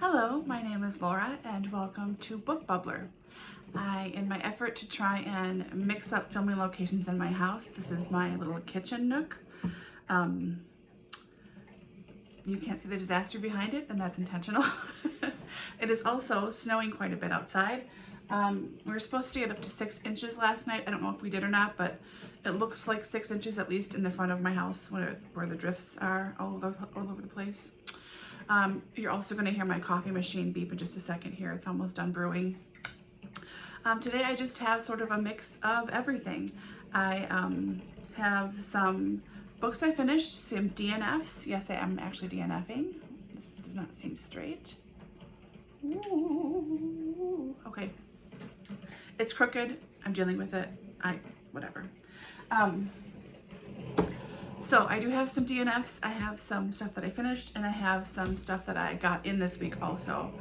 Hello, my name is Laura and welcome to Book Bubbler. In my effort to try and mix up filming locations in my house, this is my little kitchen nook. You can't see the disaster behind it, and that's intentional. It is also snowing quite a bit outside. We were supposed to get up to 6 inches last night. I don't know if we did or not, but it looks like 6 inches at least in the front of my house where the drifts are all over the place. You're also going to hear my coffee machine beep in just a second here. It's almost done brewing. Today I just have sort of a mix of everything. I have some books I finished, some DNFs. Yes, I am actually DNFing. This does not seem straight. Ooh. Okay. It's crooked. I'm dealing with it. Whatever. So I do have some DNFs. I have some stuff that I finished, and I have some stuff that I got in this week also.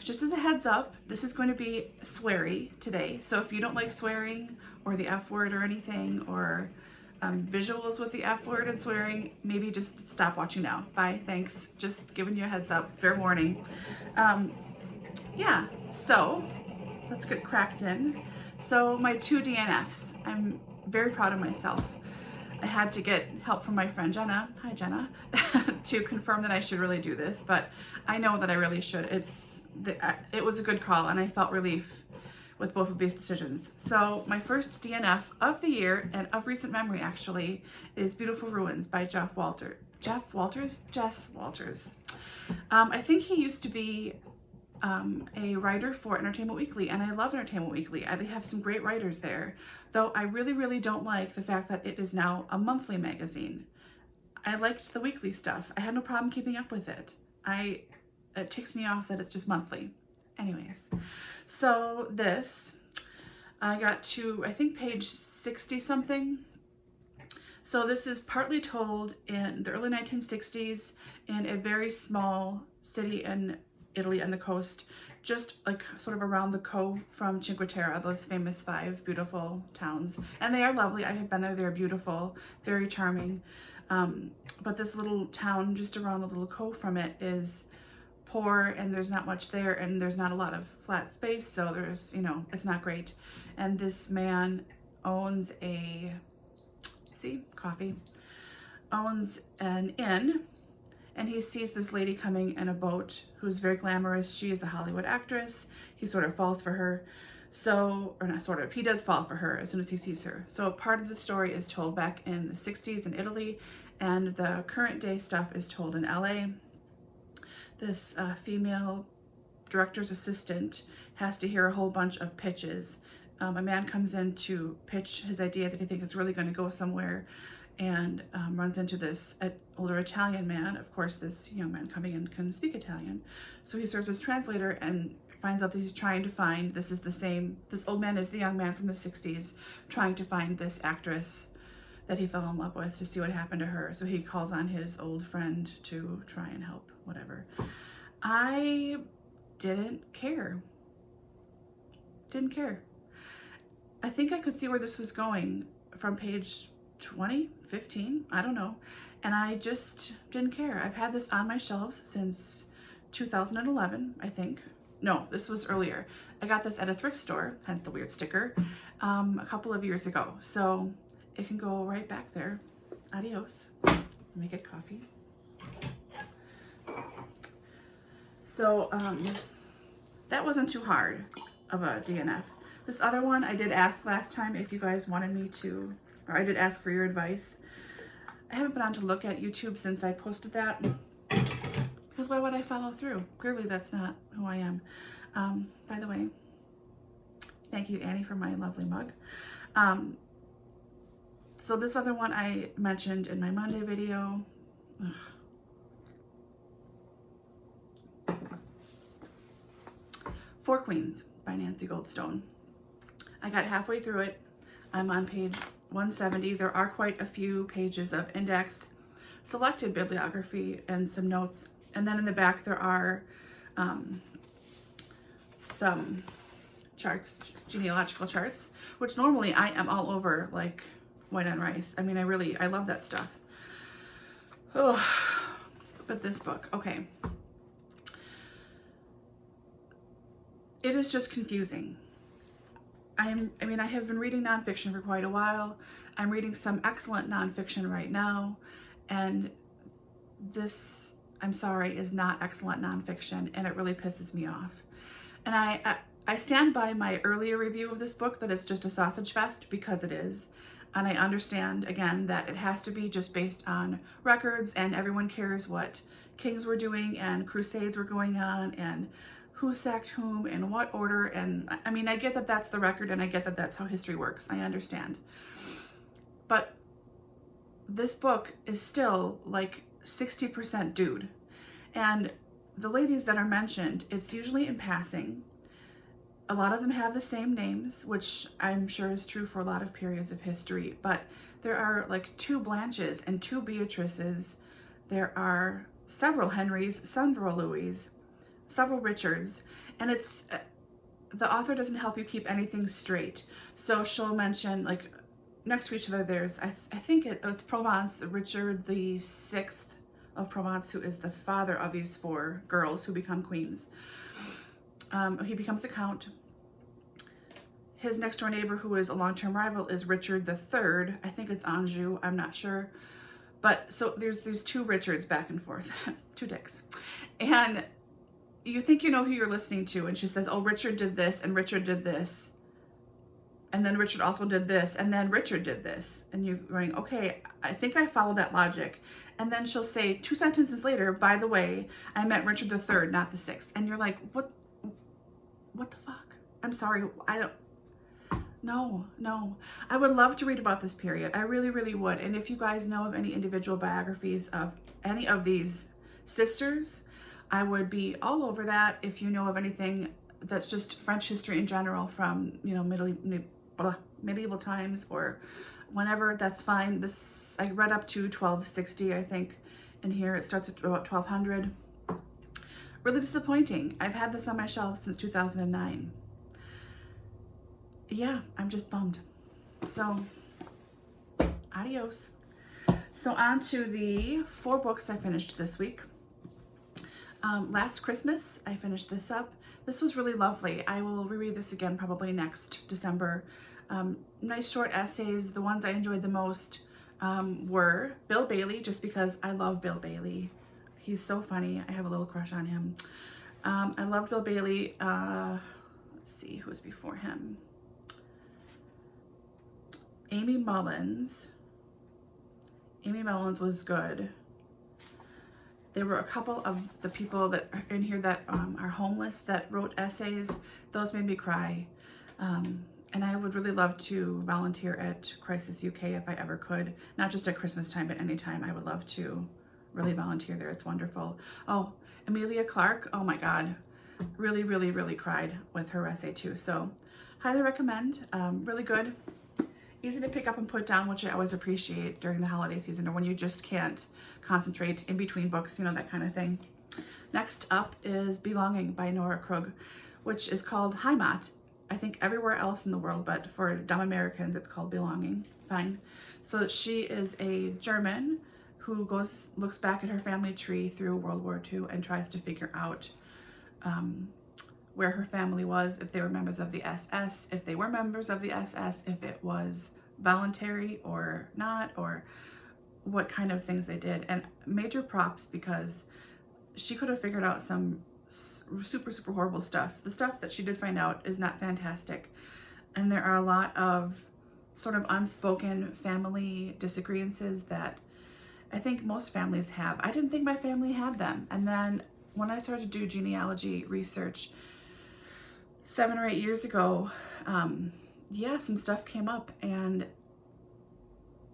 Just as a heads up, this is going to be sweary today. So if you don't like swearing or the F word or anything, or visuals with the F word and swearing, maybe just stop watching now. Bye, thanks. Just giving you a heads up, fair warning. Yeah, so let's get cracked in. So my 2 DNFs, I'm very proud of myself. I had to get help from my friend Jenna, hi Jenna, to confirm that I should really do this, but I know that I really should. It was a good call, and I felt relief with both of these decisions. So my first DNF of the year, and of recent memory actually, is Beautiful Ruins by Jess Walters. I think he used to be a writer for Entertainment Weekly, and I love Entertainment Weekly. They have some great writers there, though I really don't like the fact that it is now a monthly magazine. I liked the weekly stuff. I had no problem keeping up with it. It ticks me off that it's just monthly. Anyways, so this, I got to, I think, page 60 something. So this is partly told in the early 1960s in a very small city in Italy on the coast, just like sort of around the cove from Cinque Terre, those famous 5 beautiful towns. And they are lovely. I have been there. They're beautiful, very charming. But this little town just around the little cove from it is poor, and there's not much there, and there's not a lot of flat space, so there's, it's not great. And this man owns owns an inn, and he sees this lady coming in a boat who's very glamorous. She is a Hollywood actress. He sort of falls for her. So, or not sort of, he does fall for her as soon as he sees her. So part of the story is told back in the 60s in Italy, and the current day stuff is told in LA. This female director's assistant has to hear a whole bunch of pitches. A man comes in to pitch his idea that he thinks is really going to go somewhere, and runs into this older Italian man. Of course, this young man coming in can speak Italian, so he serves as translator and finds out that he's trying to find, this old man is the young man from the 60s, trying to find this actress that he fell in love with, to see what happened to her. So he calls on his old friend to try and help, whatever. I didn't care. I think I could see where this was going from page 20, 15, I don't know. And I just didn't care. I've had this on my shelves since 2011, I think. No, this was earlier. I got this at a thrift store, hence the weird sticker, a couple of years ago. So it can go right back there. Adios. Let me get coffee. So that wasn't too hard of a DNF. This other one, I did ask last time if you guys wanted me to, or I did ask for your advice. I haven't been on to look at YouTube since I posted that, because why would I follow through? Clearly that's not who I am. By the way, thank you, Annie, for my lovely mug. So this other one I mentioned in my Monday video. Four Queens by Nancy Goldstone. I got halfway through it. I'm on page 170. There are quite a few pages of index, selected bibliography, and some notes. And then in the back there are some charts, genealogical charts, which normally I am all over like white on rice. I mean, I love that stuff. Oh, but this book, okay. it is just confusing. I mean, I have been reading nonfiction for quite a while. I'm reading some excellent nonfiction right now, and this, I'm sorry, is not excellent nonfiction, and it really pisses me off. And I stand by my earlier review of this book that it's just a sausage fest, because it is. And I understand, again, that it has to be just based on records, and everyone cares what kings were doing and crusades were going on and who sacked whom in what order. And I mean, I get that that's the record, and I get that that's how history works. I understand. But this book is still like 60% dude. And the ladies that are mentioned, it's usually in passing. A lot of them have the same names, which I'm sure is true for a lot of periods of history, but there are like 2 Blanches and 2 Beatrices. There are several Henrys, several Louis, several Richards, and it's, the author doesn't help you keep anything straight. So she'll mention, like, next to each other, there's, I think it's Provence, Richard the 6th of Provence, who is the father of these 4 girls who become queens. He becomes a count. His next door neighbor, who is a long-term rival, is Richard the 3rd. I think it's Anjou, I'm not sure. But so there's 2 Richards back and forth, 2 dicks. And you think you know who you're listening to, and she says, oh, Richard did this, and Richard did this. And then Richard also did this, and then Richard did this. And you're going, okay, I think I follow that logic. And then she'll say 2 sentences later, by the way, I meant Richard the 3rd, not the 6th. And you're like, what the fuck? I'm sorry, I don't, no. I would love to read about this period. I really, really would. And if you guys know of any individual biographies of any of these sisters, I would be all over that. If you know of anything that's just French history in general from, you know, medieval times or whenever, that's fine. This, I read up to 1260, I think, in here. It starts at about 1200. Really disappointing. I've had this on my shelf since 2009. Yeah, I'm just bummed. So, adios. So on to the 4 books I finished this week. Last Christmas, I finished this up. This was really lovely. I will reread this again probably next December. Nice short essays. The ones I enjoyed the most were Bill Bailey, just because I love Bill Bailey. He's so funny. I have a little crush on him. I loved Bill Bailey. Let's see, who was before him? Amy Mullins. Amy Mullins was good. There were a couple of the people that are in here that are homeless that wrote essays. Those made me cry. And I would really love to volunteer at Crisis UK if I ever could. Not just at Christmas time, but anytime. I would love to really volunteer there. It's wonderful. Oh, Emilia Clarke. Oh my God. Really, really, really cried with her essay too. So highly recommend. Really good. Easy to pick up and put down, which I always appreciate during the holiday season or when you just can't concentrate in between books, you know, that kind of thing. Next up is Belonging by Nora Krug, which is called Heimat, I think everywhere else in the world, but for dumb Americans, it's called Belonging. Fine. So she is a German who looks back at her family tree through World War II and tries to figure out where her family was, if they were members of the SS, if they were members of the SS, if it was voluntary or not, or what kind of things they did. And major props, because she could have figured out some super, super horrible stuff. The stuff that she did find out is not fantastic. And there are a lot of sort of unspoken family disagreements that I think most families have. I didn't think my family had them. And then when I started to do genealogy research 7 or 8 years ago, yeah, some stuff came up, and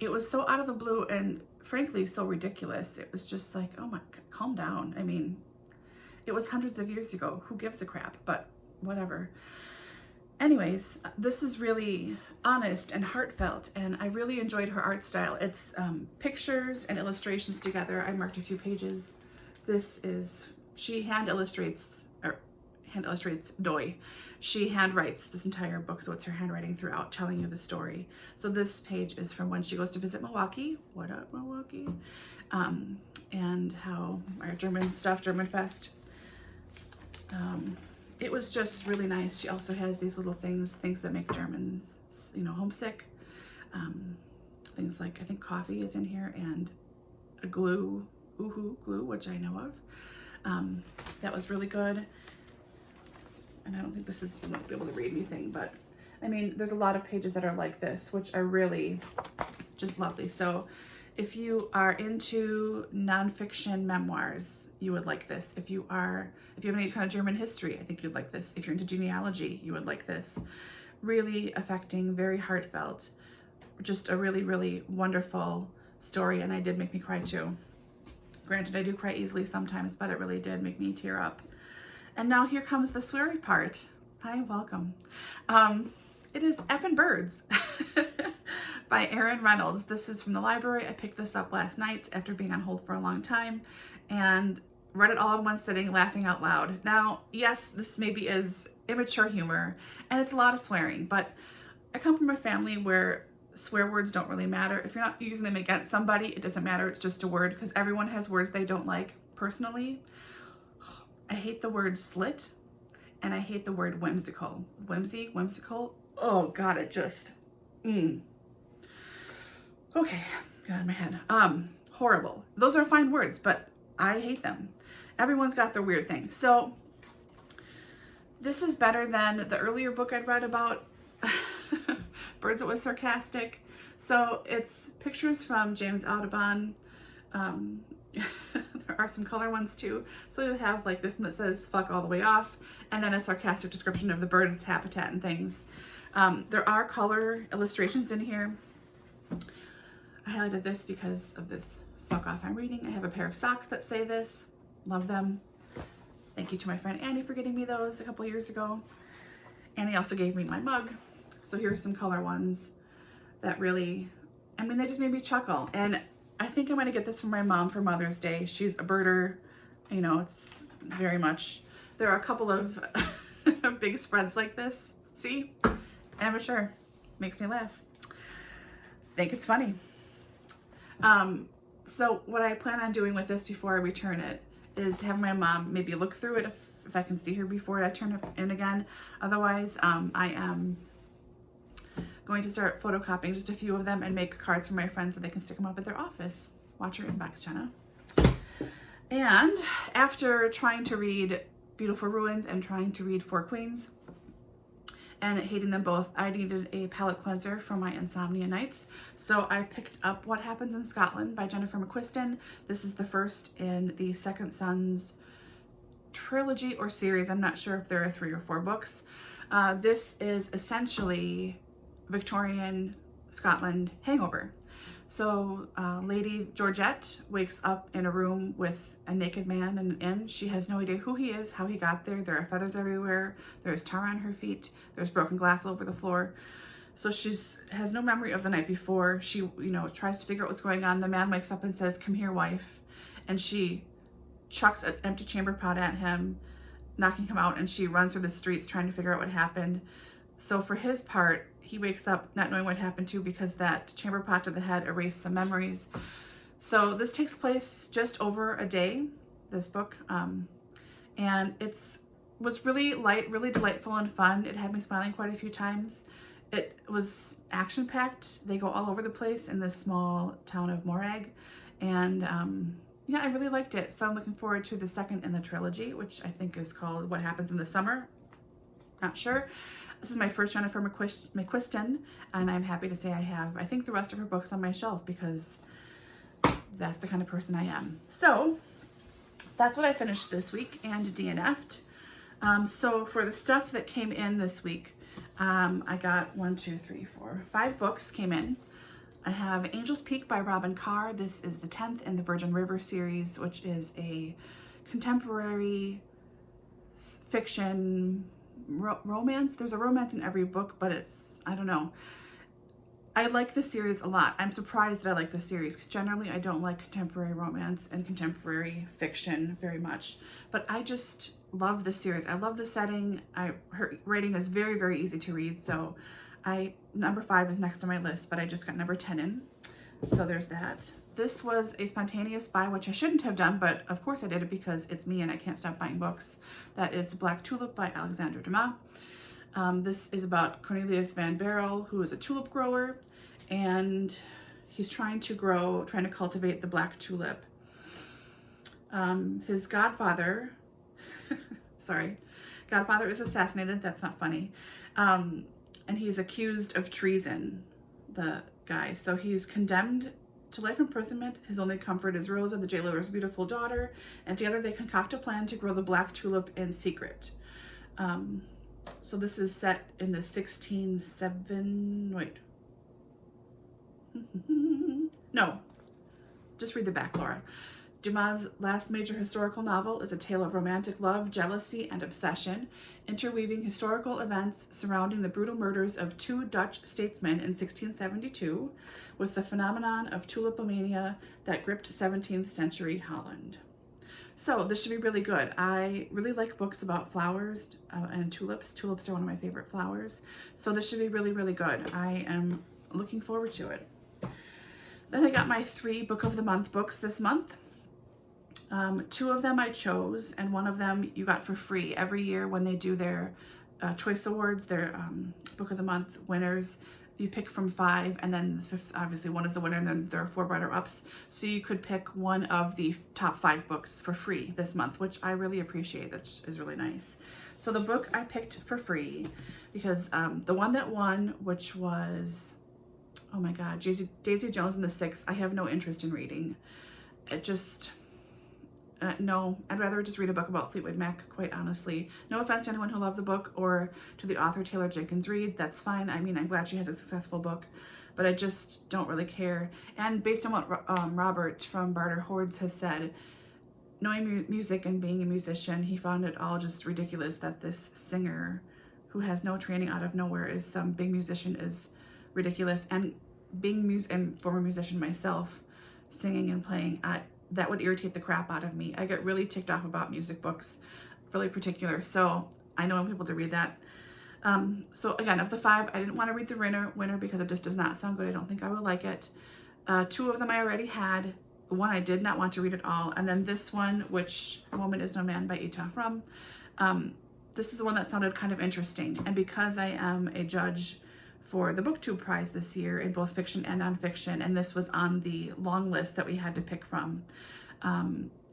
it was so out of the blue and frankly so ridiculous. It was just like, oh my, calm down. I mean, it was hundreds of years ago. Who gives a crap? But whatever. Anyways, this is really honest and heartfelt, and I really enjoyed her art style. It's pictures and illustrations together. I marked a few pages. This is, she hand illustrates Doi. She handwrites this entire book, so it's her handwriting throughout, telling you the story. So this page is from when she goes to visit Milwaukee. What up, Milwaukee? And how our German stuff, German Fest. it was just really nice. She also has these little things that make Germans, you know, homesick. Things like, I think coffee is in here, and a glue, glue, which I know of. That was really good. And I don't think this is, you won't be able to read anything, but I mean, there's a lot of pages that are like this, which are really just lovely. So if you are into nonfiction memoirs, you would like this. If you have any kind of German history, I think you'd like this. If you're into genealogy, you would like this. Really affecting, very heartfelt, just a really, really wonderful story. And it did make me cry too. Granted, I do cry easily sometimes, but it really did make me tear up. And now here comes the Sweary part. Hi, welcome. It is Effin' Birds by Reynolds. This is from the library. I picked this up last night after being on hold for a long time and read it all in one sitting, laughing out loud. Now, yes, this maybe is immature humor and it's a lot of swearing, but I come from a family where swear words don't really matter. If you're not using them against somebody, it doesn't matter. It's just a word, because everyone has words they don't like. Personally, I hate the word slit and I hate the word whimsical. Whimsical. Oh God, it just, okay, get out of my head. Horrible. Those are fine words, but I hate them. Everyone's got their weird thing. So this is better than the earlier book I'd read about Birds That Was Sarcastic. So it's pictures from James Audubon. There are some color ones too. So you have like this one that says fuck all the way off, and then a sarcastic description of the bird, its habitat and things. There are color illustrations in here. I highlighted this because of this fuck off I'm reading. I have a pair of socks that say this. Love them. Thank you to my friend Annie for getting me those a couple years ago. Annie also gave me my mug. So here's some color ones that really, I mean, they just made me chuckle. And I think I'm going to get this from my mom for Mother's Day. She's a birder. You know, it's very much, there are a couple of big spreads like this. See? Amateur. Makes me laugh. Think it's funny. So what I plan on doing with this before I return it is have my mom maybe look through it if I can see her before I turn it in again. Otherwise, I am going to start photocopying just a few of them and make cards for my friends so they can stick them up at their office. Watch your inbox, Jenna. And after trying to read Beautiful Ruins and trying to read Four Queens and hating them both, I needed a palate cleanser for my insomnia nights. So I picked up What Happens in Scotland by Jennifer McQuiston. This is the first in the Second Sons trilogy or series. I'm not sure if there are 3 or 4 books. This is essentially Victorian Scotland hangover. So Lady Georgette wakes up in a room with a naked man in an inn. She has no idea who he is, how he got there. There are feathers everywhere. There's tar on her feet. There's broken glass all over the floor. So has no memory of the night before. She, tries to figure out what's going on. The man wakes up and says, "Come here, wife." And she chucks an empty chamber pot at him, knocking him out, and she runs through the streets trying to figure out what happened. So for his part, he wakes up not knowing what happened to because that chamber pot to the head erased some memories. So this takes place just over a day, this book. And was really light, really delightful and fun. It had me smiling quite a few times. It was action-packed. They go all over the place in this small town of Morag. And yeah, I really liked it. So I'm looking forward to the second in the trilogy, which I think is called What Happens in the Summer. Not sure. This is my first Jennifer McQuiston, and I'm happy to say I have, I think, the rest of her books on my shelf because that's the kind of person I am. So that's what I finished this week and DNF'd. So for the stuff that came in this week, I got 5 books came in. I have Angel's Peak by Robyn Carr. This is the 10th in the Virgin River series, which is a contemporary fiction romance. There's a romance in every book, but I don't know. I like the series a lot. I'm surprised that I like the series. Generally, I don't like contemporary romance and contemporary fiction very much, but I just love the series. I love the setting. Her writing is very, very easy to read. So number 5 is next on my list, but I just got number 10 in. So there's that. This was a spontaneous buy, which I shouldn't have done, but of course I did it because it's me and I can't stop buying books. That is Black Tulip by Alexandre Dumas. This is about Cornelius Van Barrel, who is a tulip grower, and he's trying to cultivate the black tulip. His godfather, godfather is assassinated. That's not funny. And he's accused of treason, the guy. So he's condemned to life imprisonment. His only comfort is Rosa, the jailer's beautiful daughter, and together they concoct a plan to grow the black tulip in secret. So this is set in the 1607, no, just read the back, Laura. Dumas' last major historical novel is a tale of romantic love, jealousy, and obsession, interweaving historical events surrounding the brutal murders of 2 Dutch statesmen in 1672 with the phenomenon of tulipomania that gripped 17th century Holland. So this should be really good. I really like books about flowers and tulips. Tulips are one of my favorite flowers. So this should be really, really good. I am looking forward to it. Then I got my 3 Book of the Month books this month. 2 of them I chose, and one of them you got for free. Every year when they do their choice awards, their Book of the Month winners, you pick from 5, and then the 5th, obviously one is the winner, and then there are 4 runner-ups. So you could pick one of the top 5 books for free this month, which I really appreciate. That is really nice. So the book I picked for free, because the one that won, which was, oh my God, Daisy Jones and the Six, I have no interest in reading. It just... no, I'd rather just read a book about Fleetwood Mac, quite honestly. No offense to anyone who loved the book or to the author Taylor Jenkins Reid. That's fine. I mean, I'm glad she has a successful book, but I just don't really care. And based on what Robert from Barter Hordes has said, knowing music and being a musician, he found it all just ridiculous that this singer who has no training out of nowhere is some big musician is ridiculous. And being a former musician myself, singing and playing, that would irritate the crap out of me. I get really ticked off about music books, really particular. So I know I want people to read that. So again, of the 5, I didn't want to read the winner because it just does not sound good. I don't think I would like it. 2 of them I already had. One I did not want to read at all. And then this one, which A Woman Is No Man by Etaf Rum. This is the one that sounded kind of interesting. And because I am a judge for the BookTube Prize this year in both fiction and nonfiction, and this was on the long list that we had to pick from,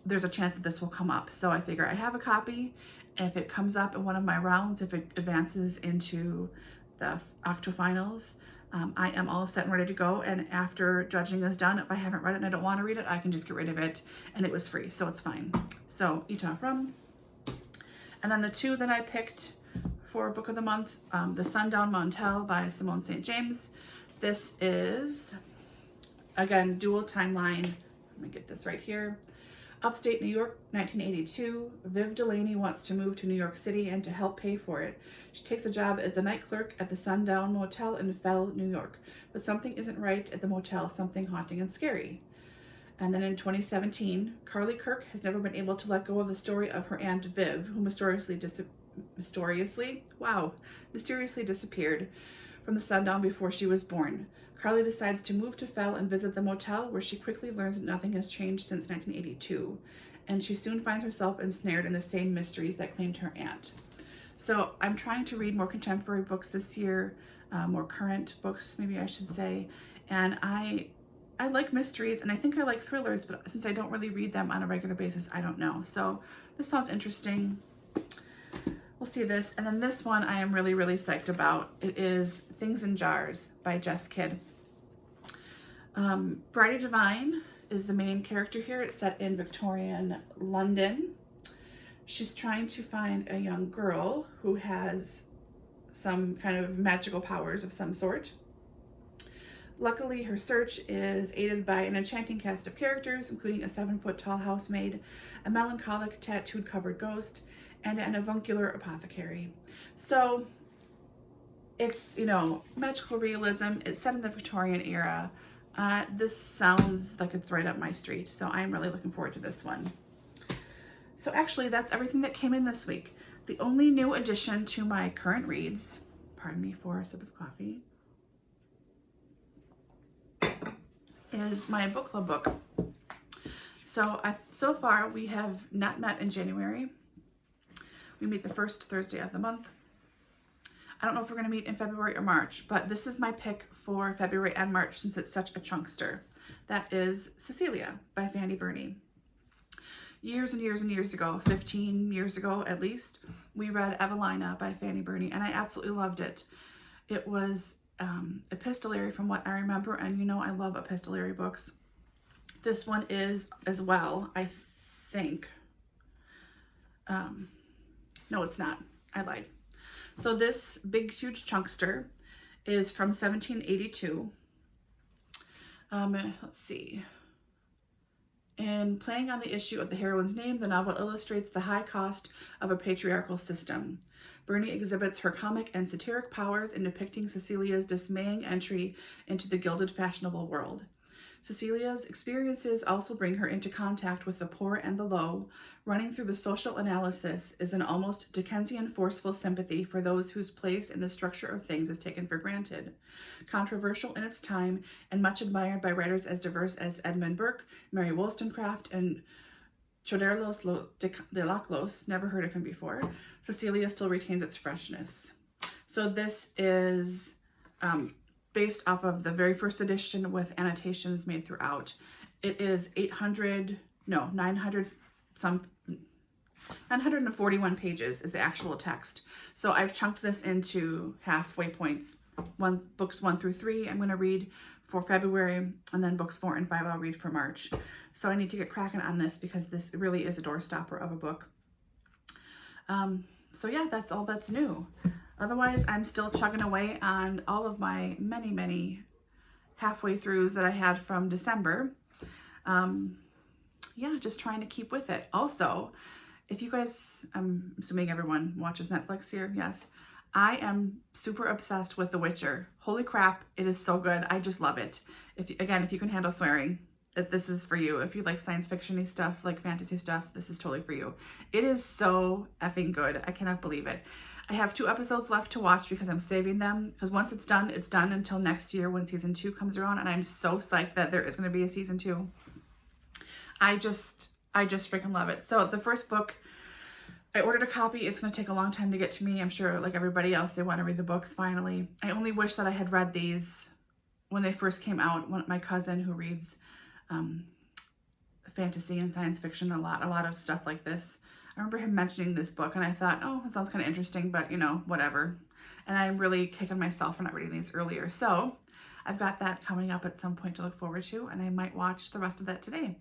there's a chance that this will come up. So I figure I have a copy. If it comes up in one of my rounds, if it advances into the octofinals, I am all set and ready to go. And after judging is done, if I haven't read it and I don't want to read it, I can just get rid of it. And it was free, so it's fine. So Etaf Rum. And then the 2 that I picked for Book of the Month, the Sundown Motel by Simone St. James. This is, again, dual timeline. Let me get this right here. Upstate New York, 1982. Viv Delaney wants to move to New York City, and to help pay for it, she takes a job as the night clerk at the Sundown Motel in Fell, New York. But something isn't right at the motel, something haunting and scary. And then in 2017, Carly Kirk has never been able to let go of the story of her Aunt Viv, who mysteriously disappeared from the Sundown before she was born. Carly decides to move to Fell and visit the motel, where she quickly learns that nothing has changed since 1982, and she soon finds herself ensnared in the same mysteries that claimed her aunt. So I'm trying to read more contemporary books this year, more current books, maybe I should say, and I like mysteries, and I think I like thrillers, but since I don't really read them on a regular basis, I don't know. So this sounds interesting. We'll see this. And then this one I am really, really psyched about. It is Things in Jars by Jess Kidd. Bridie Devine is the main character here. It's set in Victorian London. She's trying to find a young girl who has some kind of magical powers of some sort. Luckily, her search is aided by an enchanting cast of characters, including a 7-foot-tall housemaid, a melancholic tattooed-covered ghost, and an avuncular apothecary. So it's, magical realism. It's set in the Victorian era. This sounds like it's right up my street, so I'm really looking forward to this one. So actually, that's everything that came in this week. The only new addition to my current reads, pardon me for a sip of coffee, is my book club book. So far we have not met in January. We meet the first Thursday of the month. I don't know if we're going to meet in February or March, but this is my pick for February and March since it's such a chunkster. That is Cecelia by Fanny Burney. Years and years and years ago, 15 years ago at least, we read Evelina by Fanny Burney, and I absolutely loved it. It was epistolary from what I remember, and you know I love epistolary books. This one is as well, I think. No, it's not. I lied. So this big, huge chunkster is from 1782. Let's see. In playing on the issue of the heroine's name, the novel illustrates the high cost of a patriarchal system. Burney exhibits her comic and satiric powers in depicting Cecelia's dismaying entry into the gilded fashionable world. Cecelia's experiences also bring her into contact with the poor and the low. Running through the social analysis is an almost Dickensian forceful sympathy for those whose place in the structure of things is taken for granted. Controversial in its time and much admired by writers as diverse as Edmund Burke, Mary Wollstonecraft, and Choderlos de Laclos, never heard of him before, Cecelia still retains its freshness. So this is based off of the very first edition with annotations made throughout. It is 941 pages is the actual text. So I've chunked this into halfway points. Books 1 through 3 I'm going to read for February, and then books 4 and 5 I'll read for March. So I need to get cracking on this because this really is a doorstopper of a book. So yeah, that's all that's new. Otherwise, I'm still chugging away on all of my many halfway throughs that I had from December. Yeah, just trying to keep with it. Also, if you guys, I'm assuming everyone watches Netflix here, yes. I am super obsessed with The Witcher. Holy crap, it is so good. I just love it. If you can handle swearing, this is for you. If you like science fiction-y stuff, like fantasy stuff, this is totally for you. It is so effing good. I cannot believe it. I have 2 episodes left to watch because I'm saving them. Because once it's done until next year when season 2 comes around. And I'm so psyched that there is going to be a season 2. I just freaking love it. So the first book, I ordered a copy. It's going to take a long time to get to me. I'm sure like everybody else, they want to read the books finally. I only wish that I had read these when they first came out. My cousin who reads fantasy and science fiction a lot of stuff like this. I remember him mentioning this book and I thought, oh, that sounds kind of interesting, but you know, whatever. And I'm really kicking myself for not reading these earlier. So I've got that coming up at some point to look forward to, and I might watch the rest of that today.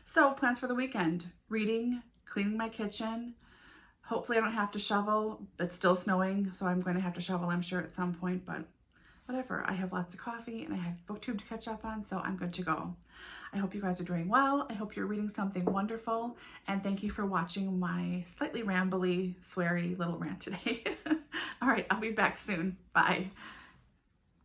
So plans for the weekend: reading, cleaning my kitchen. Hopefully I don't have to shovel. It's still snowing, so I'm going to have to shovel, I'm sure, at some point, but whatever. I have lots of coffee and I have BookTube to catch up on, so I'm good to go. I hope you guys are doing well. I hope you're reading something wonderful, and thank you for watching my slightly rambly, sweary little rant today. All right, I'll be back soon. Bye.